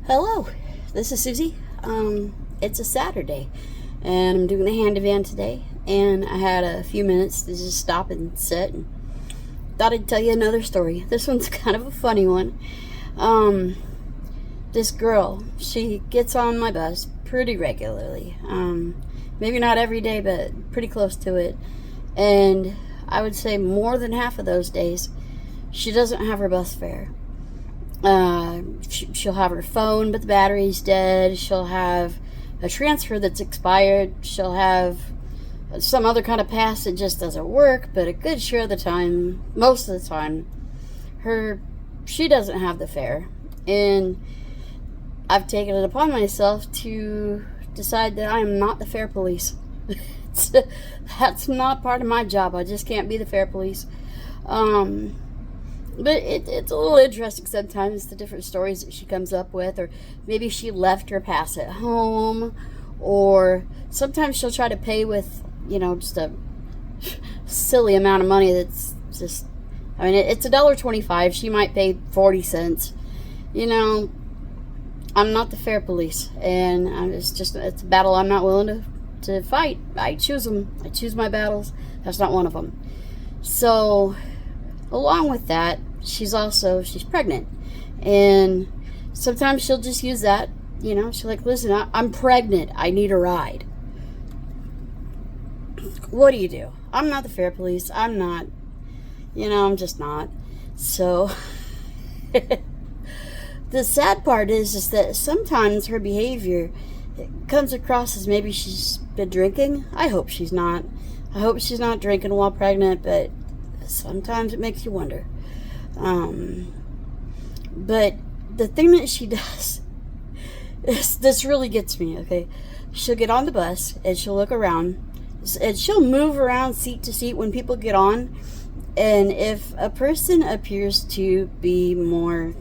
Hello, this is Susie. It's a Saturday, and I'm doing the handyman today, and I had a few minutes to just stop and sit, and thought I'd tell you another story. This one's kind of a funny one. This girl, she gets on my bus pretty regularly. Maybe not every day, but pretty close to it, and I would say more than half of those days, she doesn't have her bus fare. She'll have her phone, but the battery's dead. She'll have a transfer that's expired. She'll have some other kind of pass that just doesn't work, but a good share of the time, most of the time, she doesn't have the fare. And I've taken it upon myself to decide that I am not the fare police. That's not part of my job. I just can't be the fare police. But it's a little interesting sometimes, the different stories that she comes up with, or maybe she left her pass at home, or sometimes she'll try to pay with, just a silly amount of money that's just, it's $1.25. She might pay 40 cents. I'm not the fare police, and it's a battle I'm not willing to fight. I choose them. I choose my battles. That's not one of them. So, along with that, she's pregnant, and sometimes she'll just use that, she's like, listen, I'm pregnant, I need a ride. What do you do? I'm not the fare police. I'm not, I'm just not. So, the sad part is that sometimes her behavior comes across as maybe she's been drinking. I hope she's not. I hope she's not drinking while pregnant, but sometimes it makes you wonder. But the thing that she does, this really gets me, okay? She'll get on the bus, and she'll look around, and she'll move around seat to seat when people get on, and if a person appears to be more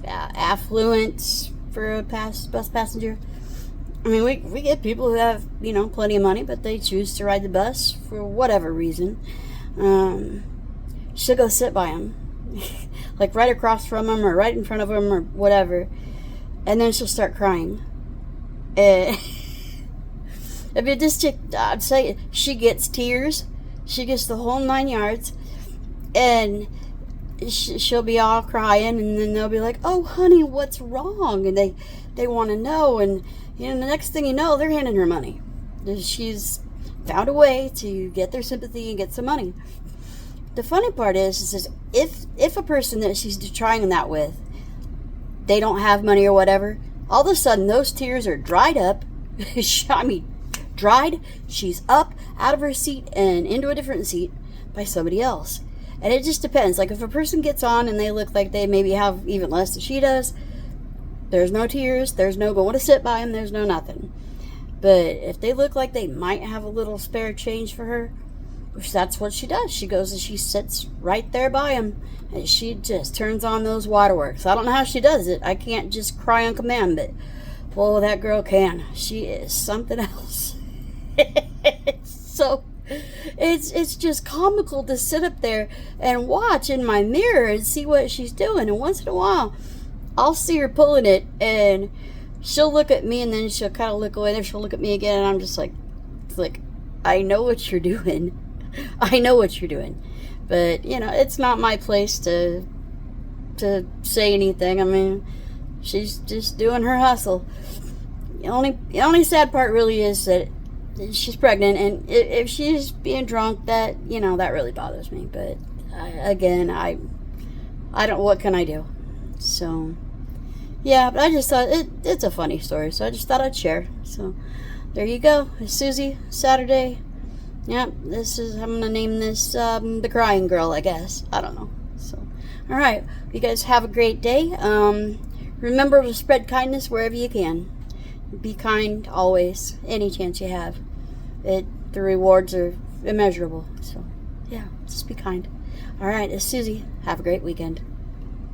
affluent for a bus passenger, we get people who have, plenty of money, but they choose to ride the bus for whatever reason. She'll go sit by him, like right across from him or right in front of him or whatever, and then she'll start crying. This chick, I'd say she gets tears. She gets the whole 9 yards, and she'll be all crying, and then they'll be like, "Oh, honey, what's wrong?" And they want to know, and the next thing you know, they're handing her money. She's found a way to get their sympathy and get some money. The funny part is if a person that she's trying that with, they don't have money or whatever, all of a sudden those tears are dried up. Dried. She's up out of her seat and into a different seat by somebody else. And it just depends. Like if a person gets on and they look like they maybe have even less than she does, there's no tears, there's no going to sit by them, there's no nothing. But if they look like they might have a little spare change for her, that's what she does. She goes and she sits right there by him, and she just turns on those waterworks. I don't know how she does it. I can't just cry on command, but whoa, that girl can. She is something else. So it's just comical to sit up there and watch in my mirror and see what she's doing. And once in a while, I'll see her pulling it, and she'll look at me, and then she'll kind of look away, and she'll look at me again, and I'm just like, I know what you're doing. I know what you're doing. But, it's not my place to say anything. She's just doing her hustle. The only sad part really is that she's pregnant, and if she's being drunk, that, that really bothers me. But, I don't, what can I do? So, yeah, but I just thought it's a funny story, so I just thought I'd share. So, there you go. It's Susie, Saturday. Yep, I'm going to name this the Crying Girl, I guess. I don't know. So, all right. You guys have a great day. Remember to spread kindness wherever you can. Be kind always, any chance you have. The rewards are immeasurable. So, yeah, just be kind. All right, it's Susie. Have a great weekend.